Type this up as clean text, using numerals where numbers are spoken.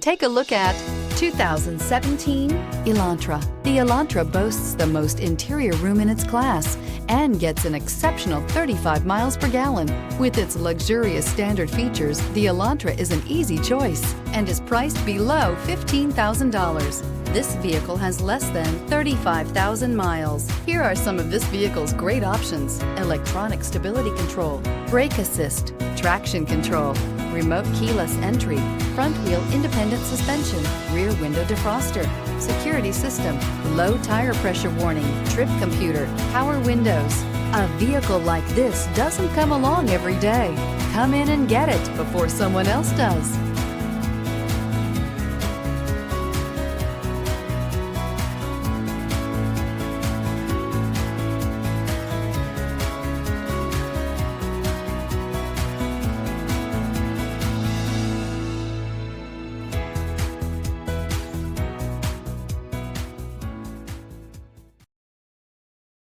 Take a look at 2017 Elantra. The Elantra boasts the most interior room in its class and gets an exceptional 35 miles per gallon. With its luxurious standard features, the Elantra is an easy choice and is priced below $15,000. This vehicle has less than 35,000 miles. Here are some of this vehicle's great options: electronic stability control, brake assist, traction control, remote keyless entry, front wheel independent suspension, rear window defroster, security system, low tire pressure warning, trip computer, power windows. A vehicle like this doesn't come along every day. Come in and get it before someone else does.